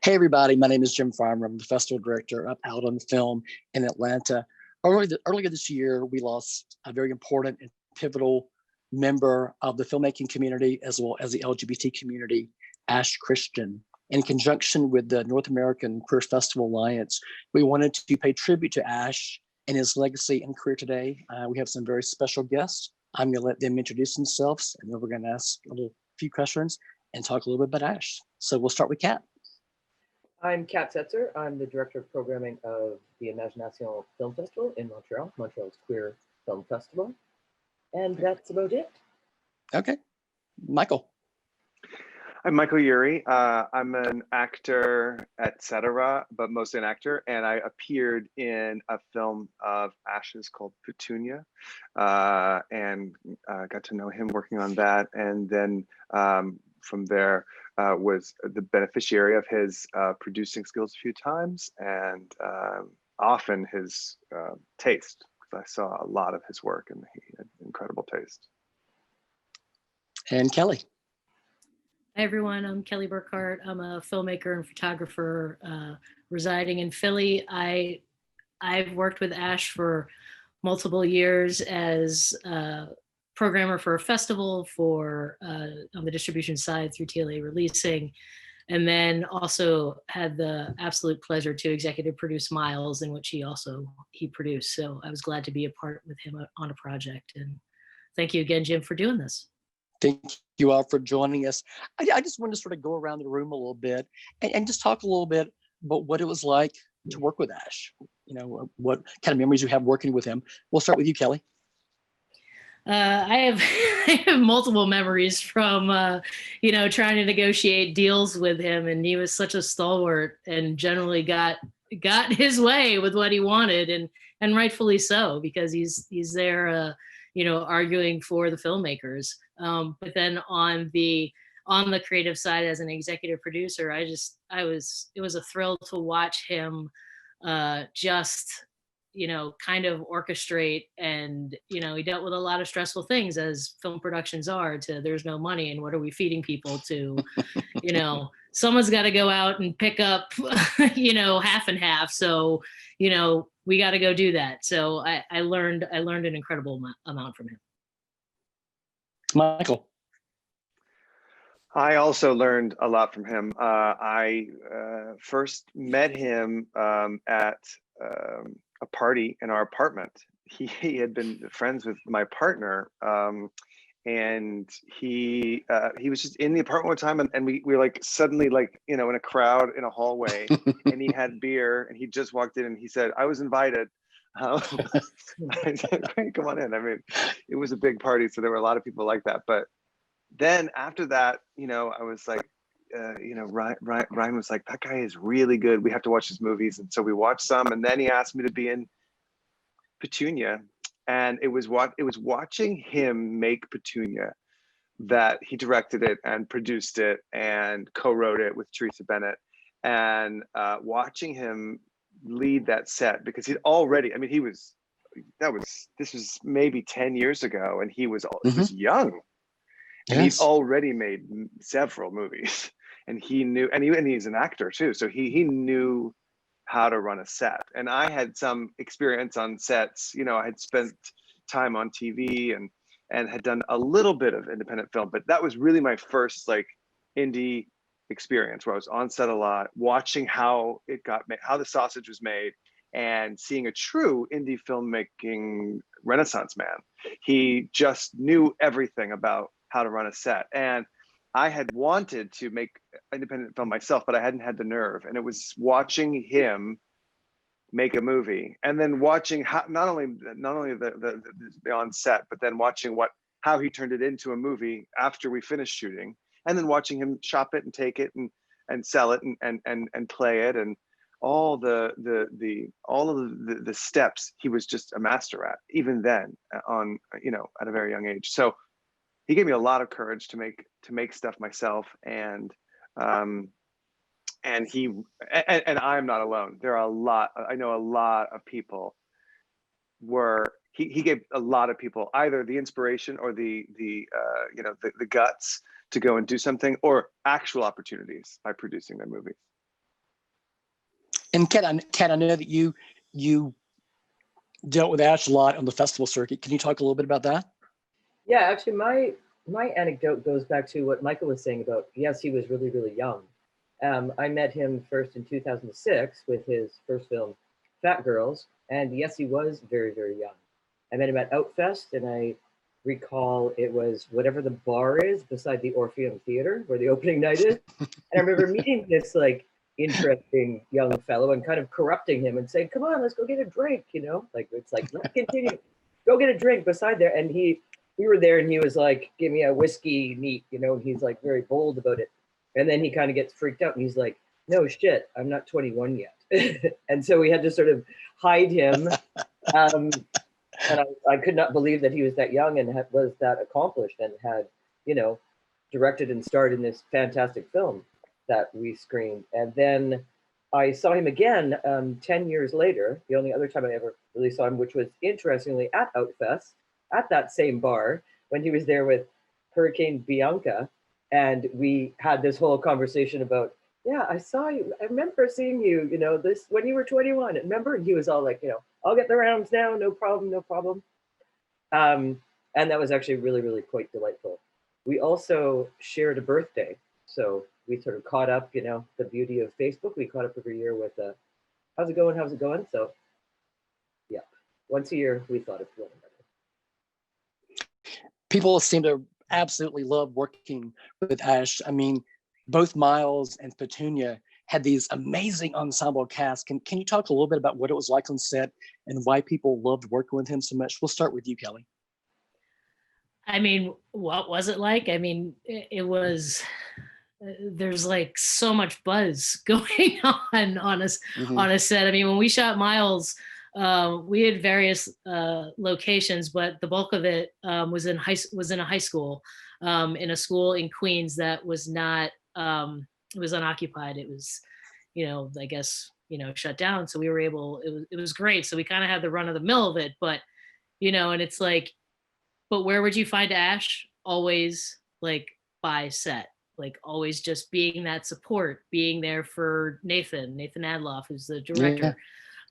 Hey, everybody. My name is Jim Farmer. I'm the festival director of Out on Film in Atlanta. Earlier this year, we lost a very important and pivotal member of the filmmaking community as well as the LGBT community, Ash Christian. In conjunction with the North American Queer Festival Alliance, we wanted to pay tribute to Ash and his legacy and career today. We have some very special guests. I'm going to let them introduce themselves, and then we're going to ask a few questions and talk a little bit about Ash. So we'll start with Kat. I'm Kat Setzer. I'm the Director of Programming of the Imagination Film Festival in Montreal, Montreal's queer film festival. And that's about it. Okay. Michael. I'm Michael Urie. I'm an actor, etc., but mostly an actor. And I appeared in a film of Ash's called Petunia, and got to know him working on that. And then from there was the beneficiary of his producing skills a few times, and often his taste, because I saw a lot of his work and he had incredible taste. And Kelly. Hi, everyone. I'm Kelly Burkhart. I'm a filmmaker and photographer residing in Philly. I've worked with Ash for multiple years as a programmer for a festival on the distribution side through TLA Releasing, and then also had the absolute pleasure to executive produce Miles, in which he produced. So I was glad to be a part with him on a project. And thank you again, Jim, for doing this. Thank you all for joining us. I just wanted to sort of go around the room a little bit and just talk a little bit about what it was like to work with Ash. You know, what kind of memories you have working with him. We'll start with you, Kelly. I have multiple memories from, trying to negotiate deals with him, and he was such a stalwart and generally got his way with what he wanted, and rightfully so, because he's there, arguing for the filmmakers. But then on the creative side as an executive producer, it was a thrill to watch him kind of orchestrate, and he dealt with a lot of stressful things, as film productions are, to there's no money and what are we feeding people, to someone's got to go out and pick up half and half, so we got to go do that. So I learned an incredible amount from him. Michael. I also learned a lot from him. I first met him at a party in our apartment. He had been friends with my partner, and he was just in the apartment one time, and we were like suddenly in a crowd in a hallway, and he had beer, and he just walked in and he said, "I was invited." I said, "Great, come on in." I mean, it was a big party, so there were a lot of people like that. But then after that, I was like, Ryan was like, "That guy is really good. We have to watch his movies." And so we watched some, and then he asked me to be in Petunia. And it was watching him make Petunia that he directed it and produced it and co-wrote it with Teresa Bennett, and watching him lead that set, because he'd already, this was maybe 10 years ago, and he was young. And Yes. He'd already made several movies, and he knew, and he's an actor too, so he knew how to run a set. And I had some experience on sets. I had spent time on TV and had done a little bit of independent film, but that was really my first indie experience, where I was on set a lot, watching how it got made, how the sausage was made, and seeing a true indie filmmaking renaissance man. He just knew everything about how to run a set. And I had wanted to make independent film myself, but I hadn't had the nerve. And it was watching him make a movie, and then watching how not only the on set, but then watching how he turned it into a movie after we finished shooting, and then watching him shop it and take it and sell it and play it, and all of the steps he was just a master at, even then, on at a very young age. So he gave me a lot of courage to make stuff myself, and I'm not alone. There are I know a lot of people were, he gave a lot of people either the inspiration or the guts to go and do something, or actual opportunities by producing their movies. And Kat, I know that you dealt with Ash a lot on the festival circuit. Can you talk a little bit about that? Yeah, actually, my anecdote goes back to what Michael was saying about, yes, he was really, really young. I met him first in 2006 with his first film, Fat Girls. And yes, he was very, very young. I met him at Outfest, and I recall it was whatever the bar is beside the Orpheum Theater where the opening night is. And I remember meeting this like interesting young fellow and kind of corrupting him and saying, come on, let's go get a drink, you know? Like, it's like, let's continue. Go get a drink beside there. And we were there and he was like, give me a whiskey neat, you know, he's like very bold about it. And then he kind of gets freaked out and he's like, no shit, I'm not 21 yet. And so we had to sort of hide him. And I could not believe that he was that young and was that accomplished and had, you know, directed and starred in this fantastic film that we screened. And then I saw him again 10 years later, the only other time I ever really saw him, which was interestingly at Outfest, at that same bar, when he was there with Hurricane Bianca. And we had this whole conversation about, yeah, I saw you. I remember seeing you, you know, this when you were 21. Remember? And he was all like, you know, I'll get the rounds now. No problem. No problem. And that was actually really, really quite delightful. We also shared a birthday. So we sort of caught up, you know, the beauty of Facebook. We caught up every year with, how's it going? How's it going? So, yeah, once a year, we thought of one another. People seem to absolutely love working with Ash. I mean, both Miles and Petunia had these amazing ensemble casts. Can you talk a little bit about what it was like on set and why people loved working with him so much? We'll start with you, Kelly. I mean, what was it like? I mean, it was, there's like so much buzz going on a set. I mean, when we shot Miles, we had various locations, but the bulk of it was in a high school, in a school in Queens that was not, it was unoccupied. It was, you know, I guess, you know, shut down. So we were able, it was great. So we kind of had the run of the mill of it, but, you know, and it's like, but where would you find Ash? Always like by set, like always just being that support, being there for Nathan Adloff, who's the director.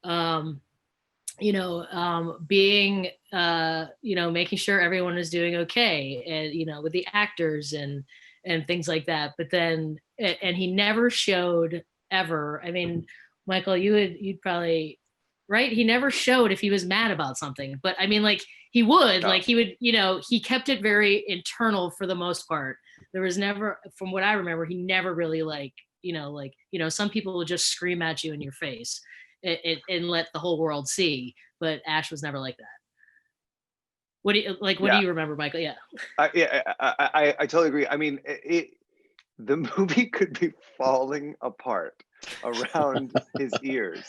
Yeah. You know, being, you know, making sure everyone is doing okay, and, you know, with the actors and things like that. But then, and he never showed ever. I mean, Michael, you'd probably, right? He never showed if he was mad about something, but I mean, like he would, like he would, you know, he kept it very internal for the most part. There was never, from what I remember, he never really like, you know, some people will just scream at you in your face and let the whole world see, but Ash was never like that. What do you like? What do you remember, Michael? Yeah. I totally agree. I mean, the movie could be falling apart around his ears,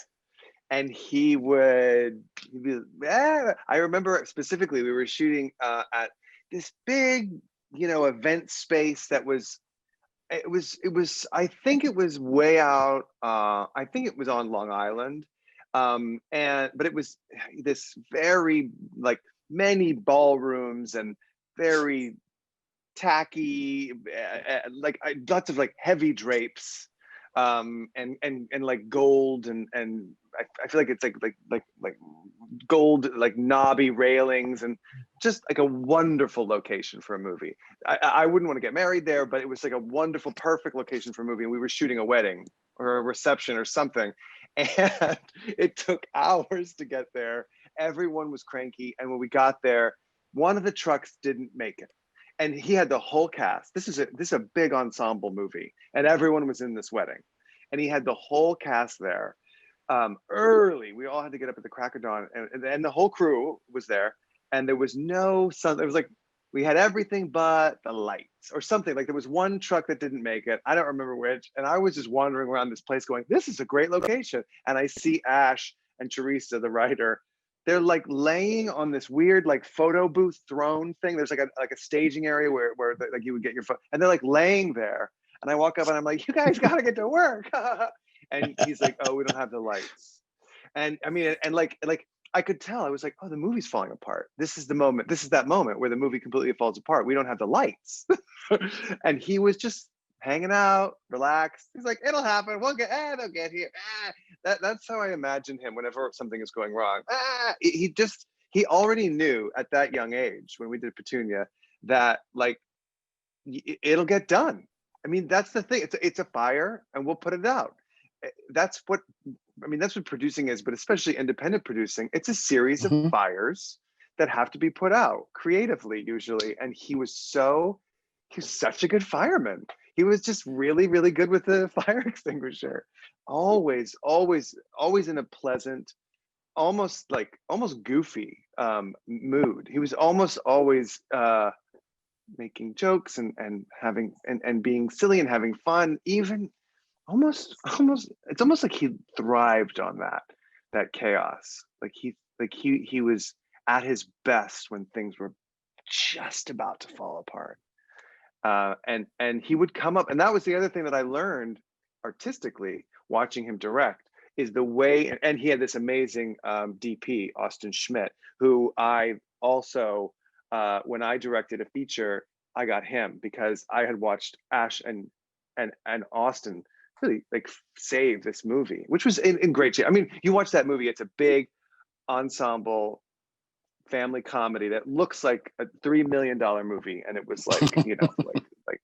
and he would be. I remember specifically, we were shooting at this big, you know, event space that was. It was. I think it was way out. I think it was on Long Island, but it was this very like many ballrooms and very tacky, like lots of like heavy drapes, and like gold and I feel like it's like gold, like knobby railings, and just like a wonderful location for a movie. I wouldn't want to get married there, but it was like a wonderful, perfect location for a movie. And we were shooting a wedding or a reception or something. And it took hours to get there. Everyone was cranky. And when we got there, one of the trucks didn't make it. And he had the whole cast. This is a big ensemble movie. And everyone was in this wedding. And he had the whole cast there. Early, we all had to get up at the crack of dawn, and the whole crew was there, and there was no sun. It was like we had everything but the lights or something. Like there was one truck that didn't make it. I don't remember which. And I was just wandering around this place going, this is a great location. And I see Ash and Teresa, the writer, they're like laying on this weird like photo booth throne thing. There's like a staging area where like you would get your phone, and they're like laying there. And I walk up and I'm like, you guys gotta get to work. And he's like, oh, we don't have the lights. And I mean, and like I could tell, I was like, oh, the movie's falling apart. This is the moment. This is that moment where the movie completely falls apart. We don't have the lights. And he was just hanging out, relaxed. He's like, it'll happen. They'll get here. That's how I imagine him whenever something is going wrong. He already knew at that young age when we did Petunia that like it'll get done. I mean, that's the thing. It's a fire and we'll put it out. That's what producing is, but especially independent producing. It's a series of fires that have to be put out creatively usually. And he was such a good fireman. He was just really, really good with the fire extinguisher. Always in a pleasant, almost goofy mood. He was almost always making jokes and having and being silly and having fun. Even almost it's almost like he thrived on that chaos. Like he was at his best when things were just about to fall apart. And he would come up, and that was the other thing that I learned artistically watching him direct is the way, and he had this amazing DP, Austin Schmidt, who I also, when I directed a feature, I got him because I had watched Ash and Austin really like save this movie, which was in great shape. I mean, you watch that movie, it's a big ensemble family comedy that looks like a $3 million movie, and it was like like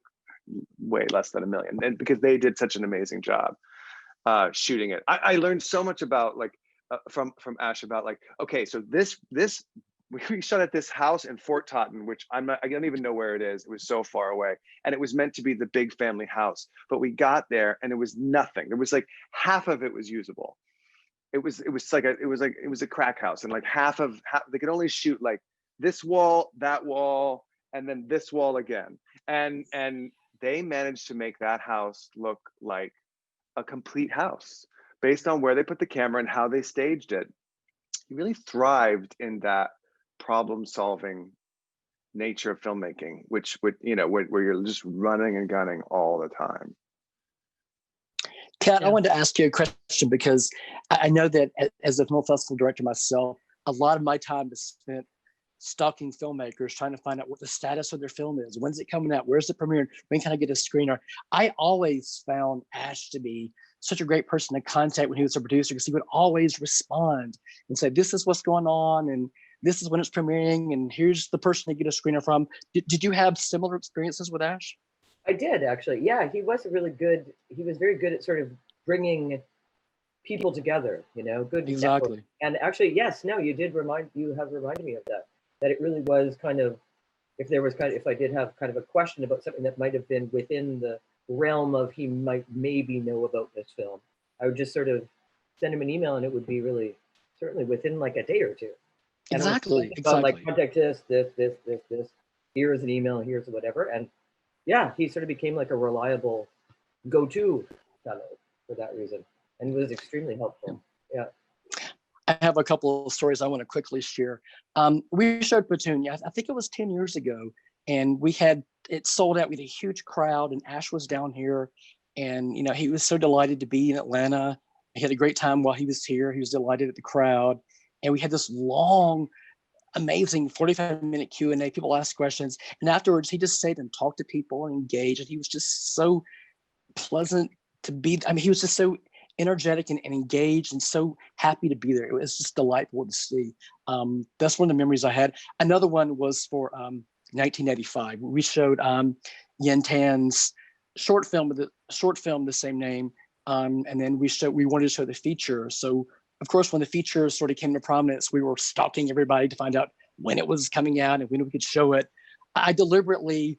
way less than $1 million, and because they did such an amazing job shooting it. I learned so much about from Ash about like, okay, so this we shot at this house in Fort Totten, which I don't even know where it is. It was so far away, and it was meant to be the big family house, but we got there and it was nothing. There was like half of it was usable. It was a crack house, and like half they could only shoot like this wall, that wall, and then this wall again. And they managed to make that house look like a complete house based on where they put the camera and how they staged it. He really thrived in that problem-solving nature of filmmaking, which would, where you're just running and gunning all the time. Kat, I wanted to ask you a question because I know that as a film festival director myself, a lot of my time is spent stalking filmmakers, trying to find out what the status of their film is. When's it coming out? Where's the premiere? When can I get a screener? I always found Ash to be such a great person to contact when he was a producer, because he would always respond and say, this is what's going on, and this is when it's premiering, and here's the person to get a screener from. Did you have similar experiences with Ash? I did, actually. Yeah, he was really good. He was very good at sort of bringing people together, good. Exactly. Network. And actually, yes, no, you have reminded me of that it really was kind of, if I did have kind of a question about something that might have been within the realm of he might maybe know about this film, I would just sort of send him an email, and it would be really certainly within like a day or two. And exactly. Like, contact this. Here is an email, here's whatever. And yeah, he sort of became like a reliable go-to fellow for that reason, and was extremely helpful. Yeah. I have a couple of stories I want to quickly share. We showed Petunia, I think it was 10 years ago, and we had it sold out with a huge crowd, and Ash was down here, and he was so delighted to be in Atlanta. He had a great time while he was here. He was delighted at the crowd, and we had this long, amazing 45-minute Q&A. People asked questions, and afterwards he just stayed and talked to people and engaged, and he was just so pleasant to be. I mean, he was just so energetic and engaged and so happy to be there. It was just delightful to see. That's one of the memories I had. Another one was for 1985. We showed Yen Tan's short film the same name, and then we wanted to show the feature. So of course, when the feature sort of came to prominence, we were stalking everybody to find out when it was coming out and when we could show it. I really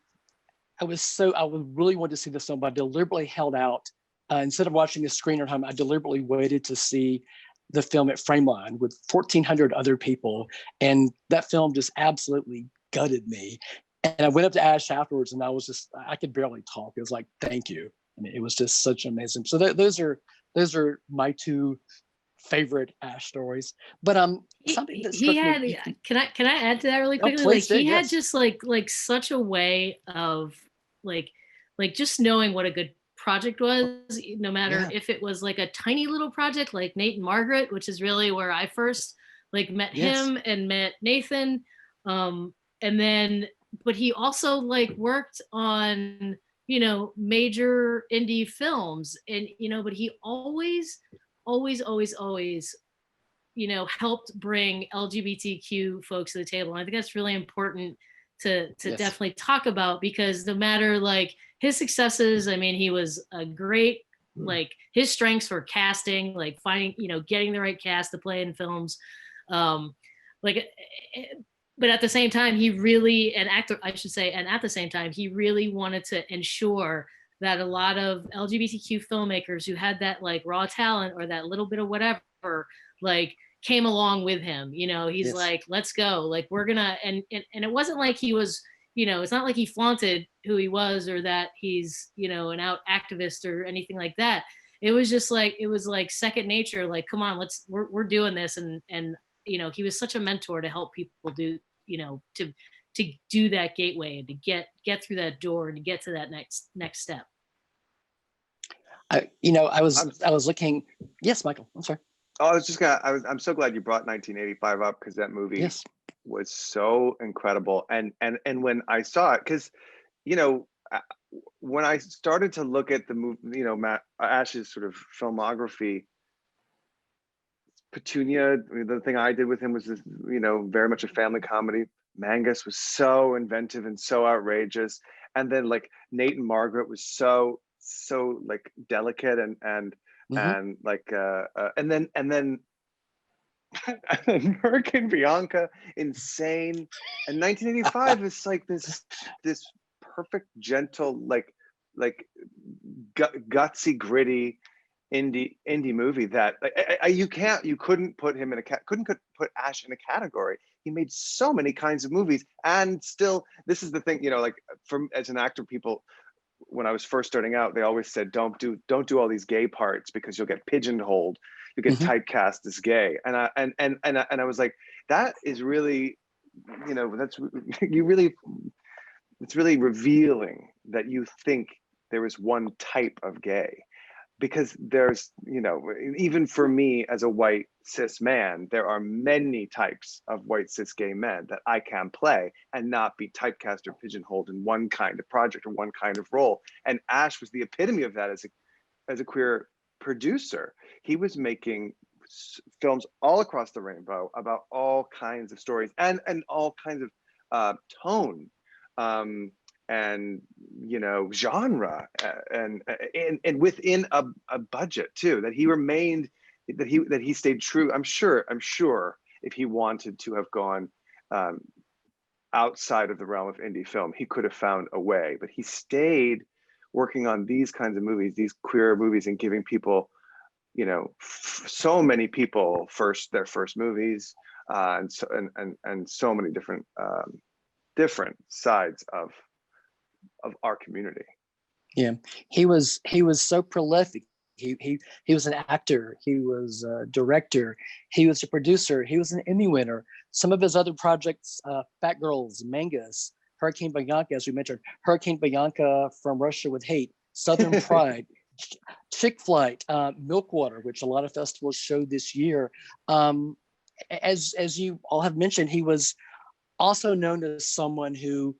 wanted to see this film, but I deliberately held out. Instead of watching the screen at home, I deliberately waited to see the film at Frameline with 1,400 other people. And that film just absolutely gutted me. And I went up to Ash afterwards, and I could barely talk. It was like, thank you. I mean, it was just such amazing. So those are my two favorite Ash stories. But something that struck me. Can I add to that really quickly? Please do, he had yes. just like such a way of like just knowing what a good project was, no matter if it was like a tiny little project like Nate and Margaret, which is really where I first met him and met Nathan, and then but he also like worked on, you know, major indie films, and you know, but he always, you know, helped bring LGBTQ folks to the table. And I think that's really important to Yes. definitely talk about, because no matter like his successes, I mean, he was a great, like his strengths were casting, like finding, you know, getting the right cast to play in films. Like, but at the same time, he really, an actor, I should say, and at the same time, he really wanted to ensure that a lot of LGBTQ filmmakers who had that like raw talent or that little bit of whatever, like came along with him. You know, he's Yes. like, let's go, like we're gonna, and it wasn't like he was, you know, it's not like he flaunted who he was or that he's, you know, an out activist or anything like that. It was just like, it was like second nature, like, come on, we're doing this. And you know, he was such a mentor to help people do, you know, to do that gateway and to get through that door and to get to that next step. You know, I was looking. Yes, Michael. I'm sorry. Oh, I'm so glad you brought 1985 up, because that movie Yes. was so incredible. And when I saw it, because, you know, when I started to look at the movie, you know, Ash's sort of filmography, Petunia, the thing I did with him was this, you know, very much a family comedy. Mangus was so inventive and so outrageous. And then like Nate and Margaret was so like delicate and like and then Merc and Bianca, insane. And 1985 is like this perfect, gentle, like gutsy, gritty indie movie that you couldn't put him in couldn't put Ash in a category. He made so many kinds of movies, and still, this is the thing, you know, like as an actor, people, when I was first starting out, they always said, don't do all these gay parts because you'll get pigeonholed, you get typecast as gay. And I was like, that is really, you know, it's really revealing that you think there is one type of gay, because there's, you know, even for me as a white cis man, there are many types of white cis gay men that I can play and not be typecast or pigeonholed in one kind of project or one kind of role. And Ash was the epitome of that as a queer producer. He was making films all across the rainbow about all kinds of stories and all kinds of tone. And, you know, genre and within a budget too, that he remained, that he stayed true. I'm sure if he wanted to have gone outside of the realm of indie film, he could have found a way, but he stayed working on these kinds of movies, these queer movies, and giving people, you know, so many people their first movies, and so many different sides of our community. Yeah, he was so prolific. He was an actor. He was a director. He was a producer. He was an Emmy winner. Some of his other projects, Fat Girls, Mangus, Hurricane Bianca, as we mentioned, Hurricane Bianca, From Russia with Hate, Southern Pride, Chick Flight, Milkwater, which a lot of festivals showed this year. As you all have mentioned, he was also known as someone who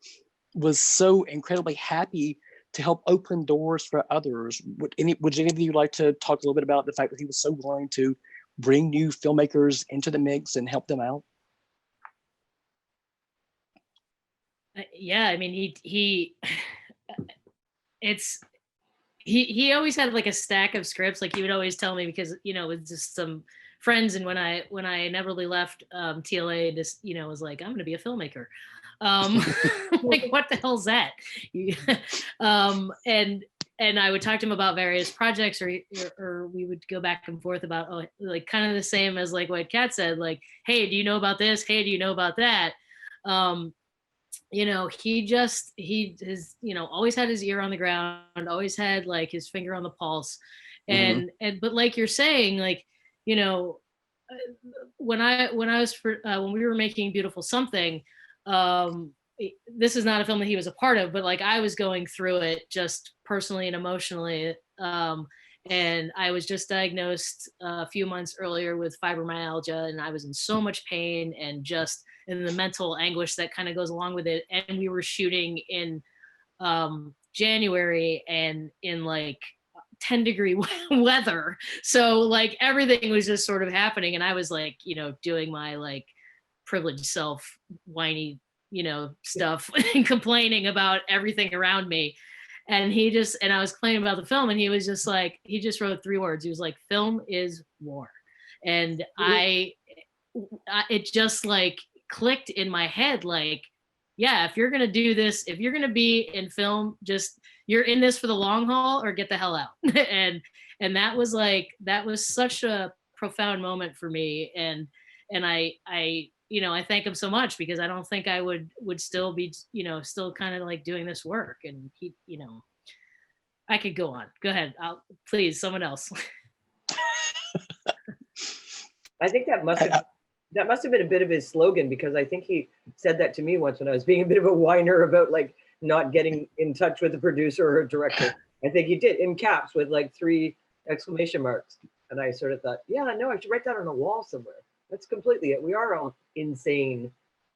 was so incredibly happy to help open doors for others. Would any of you like to talk a little bit about the fact that he was so willing to bring new filmmakers into the mix and help them out? Yeah, I mean, he he always had like a stack of scripts. Like he would always tell me, because, you know, with just some friends, and when I inevitably left TLA, just, you know, was like, I'm going to be a filmmaker. Like, what the hell's that? And I would talk to him about various projects, or we would go back and forth about, like kind of the same as like what Kat said, like, hey, do you know about this? Hey, do you know about that? You know, he has, you know, always had his ear on the ground, always had like his finger on the pulse. And but like you're saying, like, you know, when we were making Beautiful Something, this is not a film that he was a part of, but like I was going through it just personally and emotionally. And I was just diagnosed a few months earlier with fibromyalgia, and I was in so much pain, and just the mental anguish that kind of goes along with it. And we were shooting in January and in like 10-degree weather. So like everything was just sort of happening. And I was like, you know, doing my like privileged self whiny, you know, stuff and complaining about everything around me. And I was complaining about the film, and he was just like, he just wrote 3 words. He was like, film is war. And it just like clicked in my head, like, yeah, if you're going to do this, if you're going to be in film, just, you're in this for the long haul or get the hell out. and that was such a profound moment for me. And I you know, I thank him so much, because I don't think I would still be, you know, still kind of like doing this work. And he, you know, I could go on. Go ahead. Please, someone else. I think that must have been a bit of his slogan, because I think he said that to me once when I was being a bit of a whiner about like not getting in touch with the producer or director. I think he did, in caps with like 3 exclamation marks. And I sort of thought, yeah, no, I should write that on a wall somewhere. That's completely it. We are all insane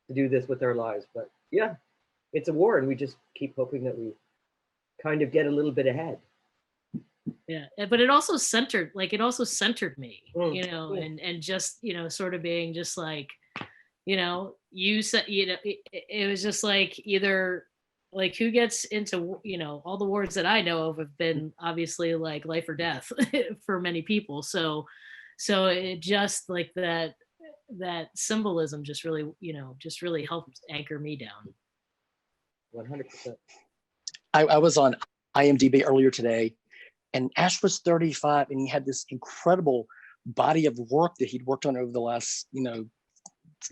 to do this with our lives, but yeah, it's a war, and we just keep hoping that we kind of get a little bit ahead. Yeah, but it also centered me, you know, and just, you know, sort of being just like, you know, you said, you know, it was just like, either like, who gets into, you know, all the wars that I know of have been obviously like life or death for many people. So it just like that symbolism just really, you know, just really helped anchor me down. 100%. I was on IMDb earlier today, and Ash was 35, and he had this incredible body of work that he'd worked on over the last, you know,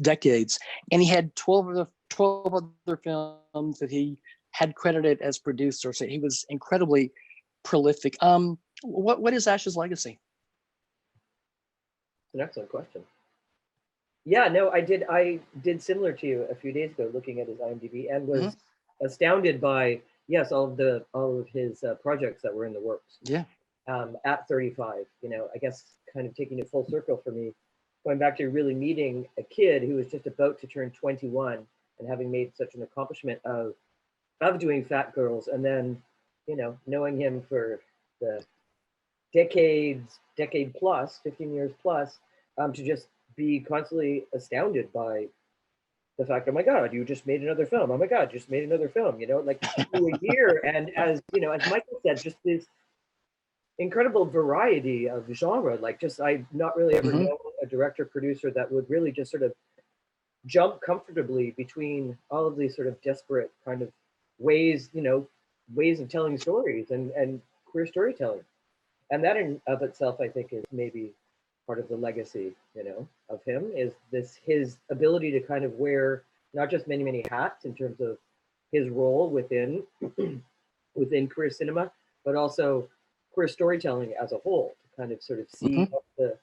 decades. And he had 12 other films that he had credited as producer. So he was incredibly prolific. What is Ash's legacy? It's an excellent question. Yeah, no, I did similar to you a few days ago, looking at his IMDb, and was astounded by, yes, all of his projects that were in the works. Yeah. At 35, you know, I guess kind of taking it full circle for me, going back to really meeting a kid who was just about to turn 21 and having made such an accomplishment of doing Fat Girls, and then, you know, knowing him for the decade plus, 15 years plus, to just be constantly astounded by the fact, oh my God, you just made another film. Oh my God, you just made another film, you know, like through a year. And as, you know, as Michael said, just this incredible variety of genre. Like, just, I've not really ever known a director producer that would really just sort of jump comfortably between all of these sort of desperate kind of ways, you know, ways of telling stories and queer storytelling. And that in of itself, I think, is maybe part of the legacy, you know, of him, is his ability to kind of wear not just many hats in terms of his role within queer cinema, but also queer storytelling as a whole, to kind of sort of see the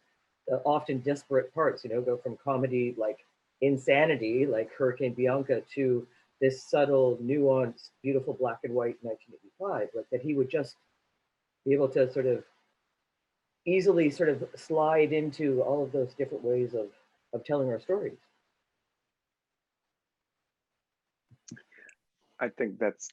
often disparate parts, you know, go from comedy like Insanity, like Hurricane Bianca, to this subtle, nuanced, beautiful black and white 1985, like that he would just be able to sort of easily sort of slide into all of those different ways of telling our stories. I think that's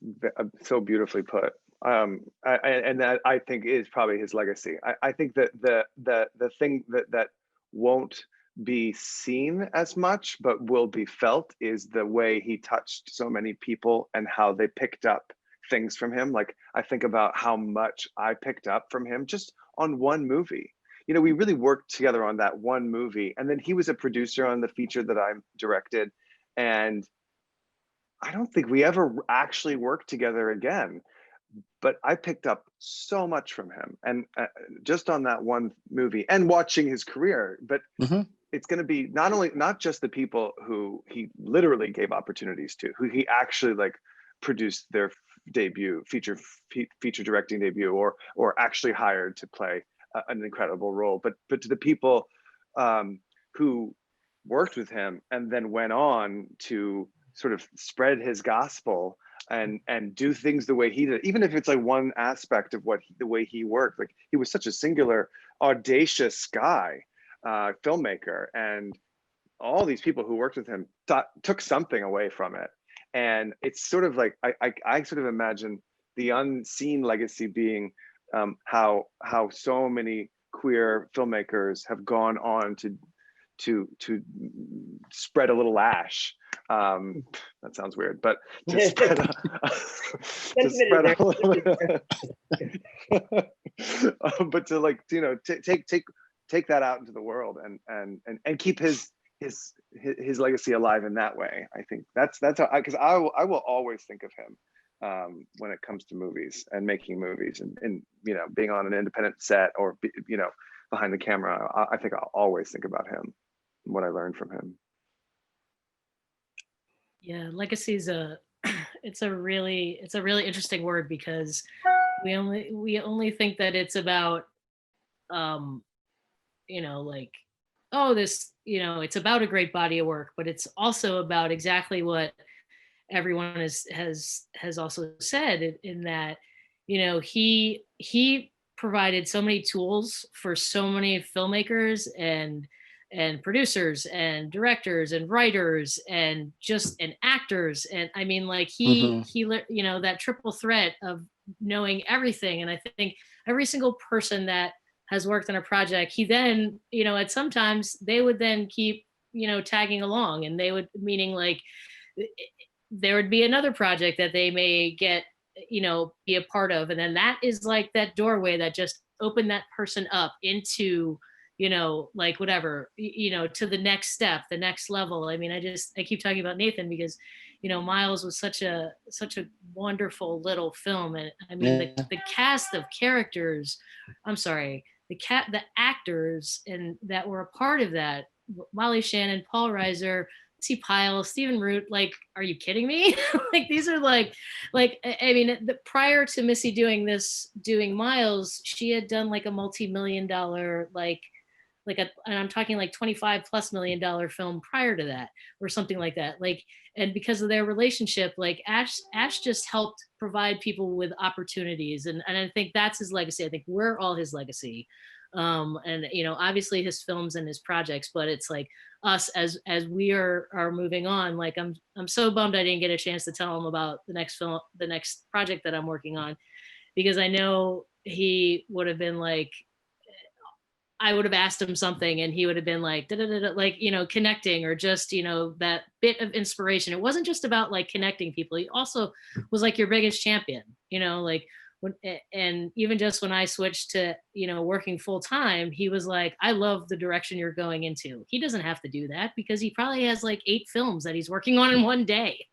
so beautifully put. And that, I think, is probably his legacy. I think that the thing that won't be seen as much but will be felt is the way he touched so many people and how they picked up things from him. Like, I think about how much I picked up from him just on one movie. You know, we really worked together on that one movie, and then he was a producer on the feature that I directed, and I don't think we ever actually worked together again. But I picked up so much from him, and just on that one movie, and watching his career. But it's going to be not just the people who he literally gave opportunities to, who he actually like produced their debut, feature directing debut, or actually hired to play an incredible role, but to the people who worked with him and then went on to sort of spread his gospel and do things the way he did, even if it's like one aspect of the way he worked. Like, he was such a singular, audacious guy, filmmaker, and all these people who worked with him took something away from it. And it's sort of like, I sort of imagine the unseen legacy being how so many queer filmmakers have gone on to spread a little ash. That sounds weird, but to spread to spread a little but to, like, you know, take that out into the world and keep his legacy alive in that way. I think that's how, because I will always think of him when it comes to movies and making movies and you know, being on an independent set or you know, behind the camera. I think I'll always think about him and what I learned from him. Yeah, legacy is it's a really interesting word, because we only think that it's about you know, like, oh, this, you know, it's about a great body of work, but it's also about exactly what everyone has also said, in that, you know, he provided so many tools for so many filmmakers and producers and directors and writers and actors. And I mean, like, Mhm. you know, that triple threat of knowing everything. And I think every single person that has worked on a project, he then, you know, at sometimes they would then keep, you know, tagging along, and they would, meaning like there would be another project that they may get, you know, be a part of. And then that is like that doorway that just opened that person up into, you know, like whatever, you know, to the next step, the next level. I mean, I keep talking about Nathan because, you know, Miles was such a wonderful little film. And I mean, Yeah. the cast of characters, I'm sorry, the actors and that were a part of that, Molly Shannon, Paul Reiser, T. Pyle, Stephen Root, like, are you kidding me? Like, these are like, I mean, prior to Missy doing Miles, she had done like a multi-million-dollar, and I'm talking like 25+ million-dollar film prior to that, or something like that. Like, and because of their relationship, like Ash just helped provide people with opportunities. And I think that's his legacy. I think we're all his legacy. And, you know, obviously his films and his projects, but it's like us as we are moving on. Like, I'm so bummed I didn't get a chance to tell him about the next project that I'm working on, because I know he would have been like, I would have asked him something and he would have been like, da, da, da, da, like, you know, connecting, or just, you know, that bit of inspiration. It wasn't just about like connecting people. He also was like your biggest champion, you know, like and even just when I switched to, you know, working full time, he was like, I love the direction you're going into. He doesn't have to do that because he probably has like 8 films that he's working on in one day.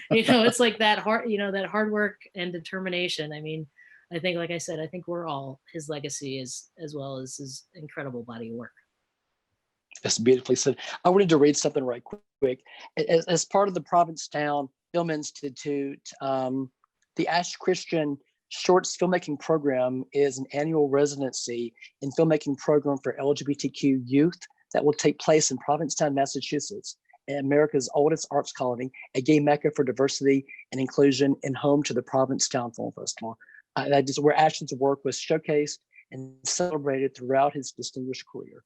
You know, it's like that hard work and determination. I mean, I think, like I said, I think we're all his legacy, as well as his incredible body of work. That's beautifully said. I wanted to read something right quick. As part of the Provincetown Film Institute, the Ash Christian Shorts Filmmaking Program is an annual residency in filmmaking program for LGBTQ youth that will take place in Provincetown, Massachusetts, America's oldest arts colony, a gay mecca for diversity and inclusion, and home to the Provincetown Film Festival. That is where Ashton's work was showcased and celebrated throughout his distinguished career.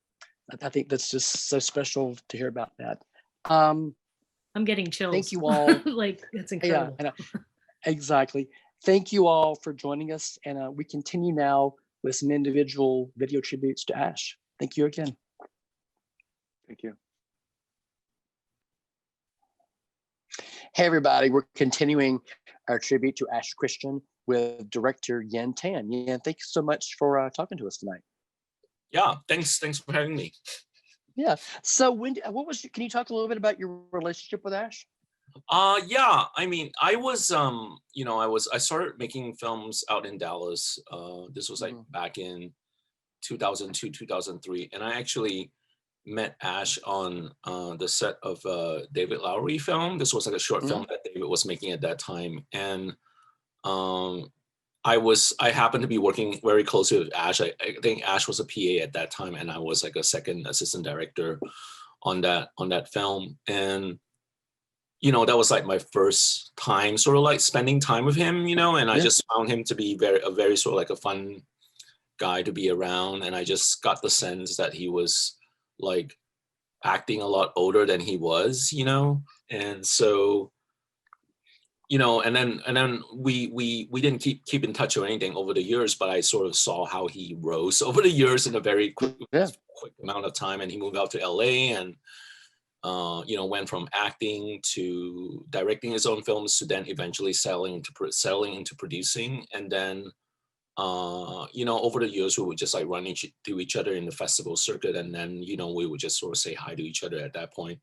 I think that's just so special to hear about that. I'm getting chills. Thank you all. Like, it's incredible. Yeah, exactly. Thank you all for joining us. And we continue now with some individual video tributes to Ash. Thank you again. Thank you. Hey, everybody. We're continuing our tribute to Ash Christian with director Yen Tan. Yen, thank you so much for talking to us tonight. Yeah, thanks for having me. Yeah. So can you talk a little bit about your relationship with Ash? Yeah, I mean, I was I started making films out in Dallas. This was like back in 2002, 2003, and I actually met Ash on the set of David Lowery film. This was like a short film that David was making at that time, and I happened to be working very closely with Ash. I think Ash was a PA at that time, and I was like a second assistant director on that film. And you know, that was like my first time sort of like spending time with him, you know, and I just found him to be very sort of like a fun guy to be around. And I just got the sense that he was like acting a lot older than he was, you know, and so, you know, and then we didn't keep in touch or anything over the years, but I sort of saw how he rose over the years in a very quick amount of time, and he moved out to LA and you know, went from acting to directing his own films to then eventually settling into producing, and then you know, over the years we would just like run into each other in the festival circuit, and then, you know, we would just sort of say hi to each other at that point.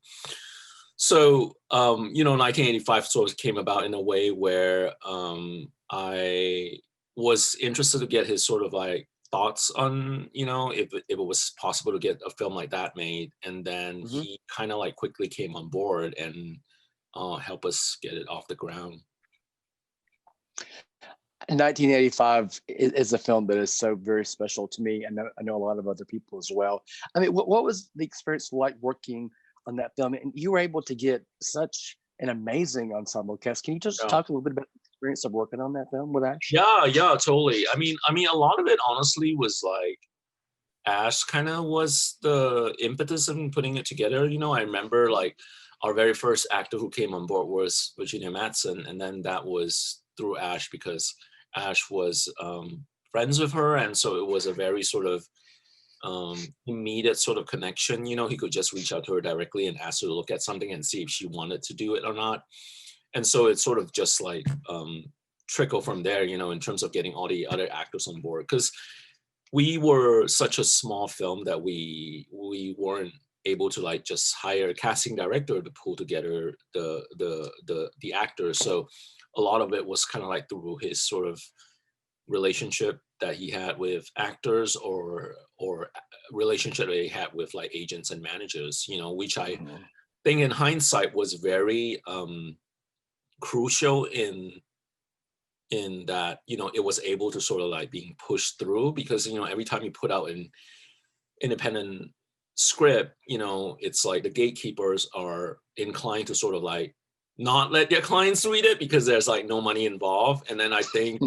So you know, 1985 sort of came about in a way where I was interested to get his sort of like thoughts on, you know, if it was possible to get a film like that made, and then he kind of like quickly came on board and helped us get it off the ground. 1985 is a film that is so very special to me. I know a lot of other people as well. I mean, what was the experience like working on that film? And you were able to get such an amazing ensemble cast. Can you just talk a little bit about the experience of working on that film with Ash? Yeah, totally. I mean, a lot of it honestly was like Ash kind of was the impetus in putting it together. You know, I remember like our very first actor who came on board was Virginia Madsen, and then that was through Ash because Ash was friends with her, and so it was a very sort of immediate sort of connection. You know, he could just reach out to her directly and ask her to look at something and see if she wanted to do it or not. And so it's sort of just like trickle from there, you know, in terms of getting all the other actors on board, because we were such a small film that we weren't able to like just hire a casting director to pull together the actors. So a lot of it was kind of like through his sort of relationship that he had with actors or relationship that he had with like agents and managers, you know, which I think in hindsight was very crucial in that, you know, it was able to sort of like being pushed through, because, you know, every time you put out an independent script, you know, it's like the gatekeepers are inclined to sort of like not let their clients read it because there's like no money involved. And then I think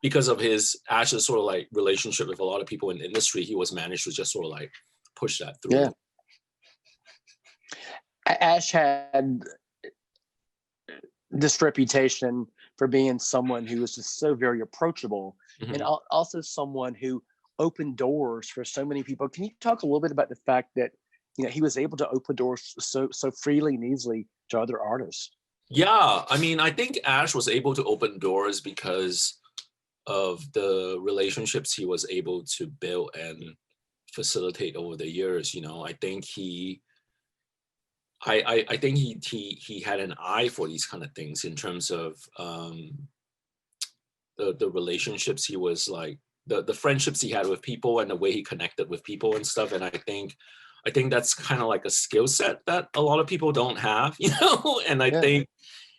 because of Ash's sort of like relationship with a lot of people in the industry, he was managed to just sort of like push that through. Yeah. Ash had this reputation for being someone who was just so very approachable, and also someone who opened doors for so many people. Can you talk a little bit about the fact that, you know, he was able to open doors so freely and easily to other artists? Yeah, I mean, I think Ash was able to open doors because of the relationships he was able to build and facilitate over the years. You know, I think I think he had an eye for these kind of things in terms of the relationships he was like, the friendships he had with people and the way he connected with people and stuff. And I think that's kind of like a skill set that a lot of people don't have, you know. And I think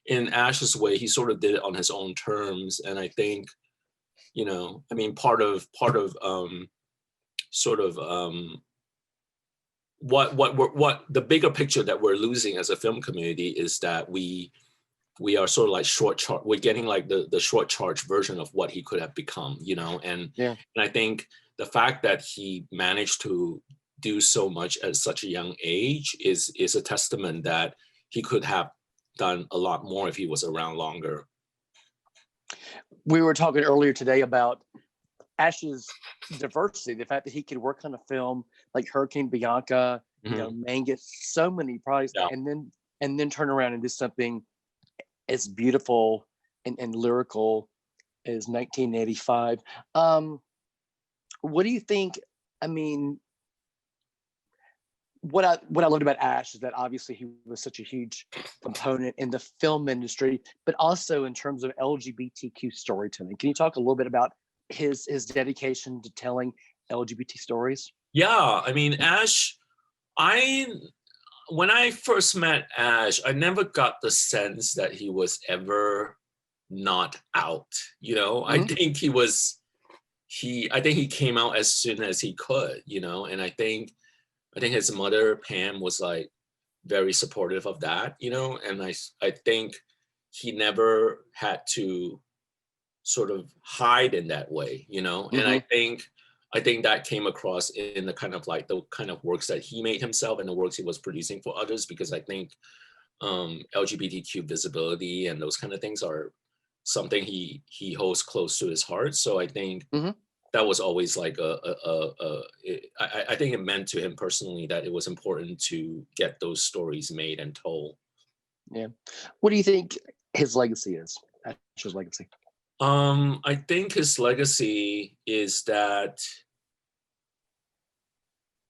in Ash's way, he sort of did it on his own terms. And I think, you know, I mean, part of sort of what the bigger picture that we're losing as a film community is that we are sort of like we're getting like the short charge version of what he could have become, you know. And I think the fact that he managed to do so much at such a young age is a testament that he could have done a lot more if he was around longer. We were talking earlier today about Ash's diversity, the fact that he could work on a film like Hurricane Bianca, you know, Mangus, so many projects, and then turn around and do something as beautiful and lyrical as 1985. What do you think? I mean, what I loved about Ash is that obviously he was such a huge component in the film industry, but also in terms of LGBTQ storytelling. Can you talk a little bit about his dedication to telling LGBT stories? Yeah, I mean, Ash, when I first met Ash, I never got the sense that he was ever not out, you know. I think I think he came out as soon as he could, you know. And I think his mother Pam was like very supportive of that, you know. And I think he never had to sort of hide in that way, you know. And I think I think that came across in the kind of works that he made himself and the works he was producing for others, because I think LGBTQ visibility and those kind of things are something he holds close to his heart. So I think Mhm. that was always like I think it meant to him personally that it was important to get those stories made and told. Yeah. What do you think his legacy is? Ash's legacy. I think his legacy is that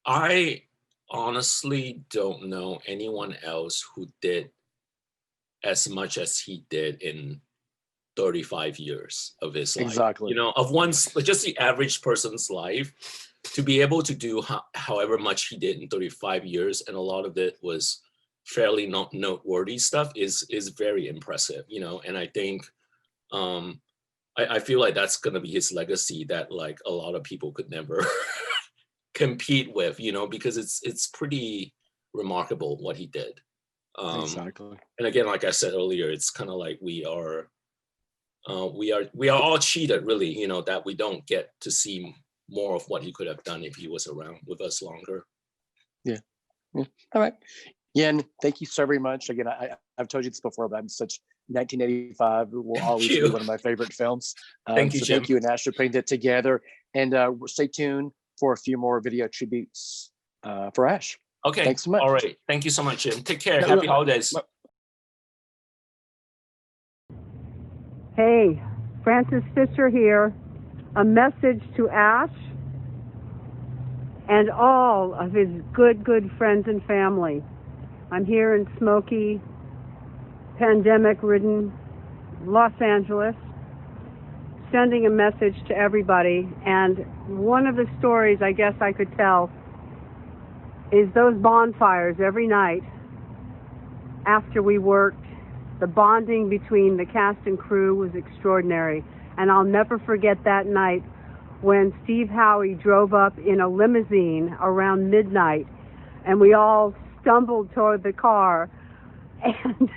I honestly don't know anyone else who did as much as he did in 35 years of his life. Exactly. You know, of one's just the average person's life, to be able to do however much he did in 35 years, and a lot of it was fairly not noteworthy stuff, is very impressive, you know. And I think I feel like that's gonna be his legacy, that like a lot of people could never compete with, you know, because it's pretty remarkable what he did. Exactly. And again, like I said earlier, it's kind of like we are all cheated, really, you know, that we don't get to see more of what he could have done if he was around with us longer. Yeah. All right. Yeah, and thank you so very much. Again, I've told you this before, but I'm such 1985 will Thank always be you. one of my favorite films. Thank you, so Jim. thank you and Ash for putting that together. And stay tuned for a few more video tributes for Ash. Okay. Thanks so much. All right. Thank you so much, Jim. Take care. No, Happy no, holidays. no. Hey, Francis Fisher here. A message to Ash and all of his good friends and family. I'm here in smoky, pandemic-ridden Los Angeles, sending a message to everybody. And one of the stories I guess I could tell is those bonfires every night after we worked. The bonding between the cast and crew was extraordinary. And I'll never forget that night when Steve Howie drove up in a limousine around midnight, and we all stumbled toward the car, and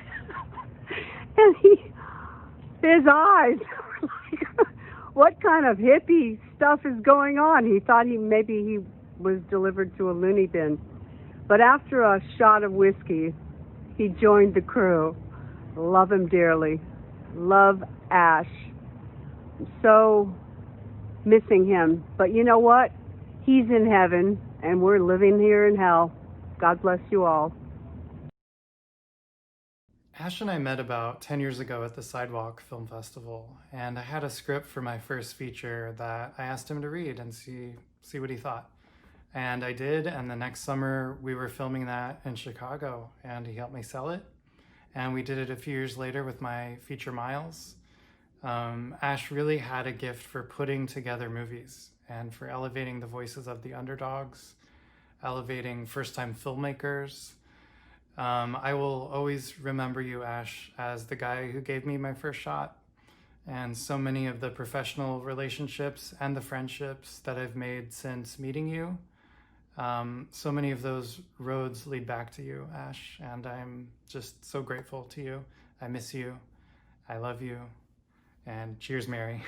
his eyes were like, what kind of hippie stuff is going on? He thought maybe he was delivered to a loony bin. But after a shot of whiskey, he joined the crew. Love him dearly. Love Ash. I'm so missing him. But you know what? He's in heaven, and we're living here in hell. God bless you all. Ash and I met about 10 years ago at the Sidewalk Film Festival, and I had a script for my first feature that I asked him to read and see what he thought. And I did, and the next summer we were filming that in Chicago, and he helped me sell it. And we did it a few years later with my feature Miles. Ash really had a gift for putting together movies and for elevating the voices of the underdogs, elevating first-time filmmakers. I will always remember you, Ash, as the guy who gave me my first shot, and so many of the professional relationships and the friendships that I've made since meeting you. So many of those roads lead back to you, Ash, and I'm just so grateful to you. I miss you. I love you. And cheers, Mary.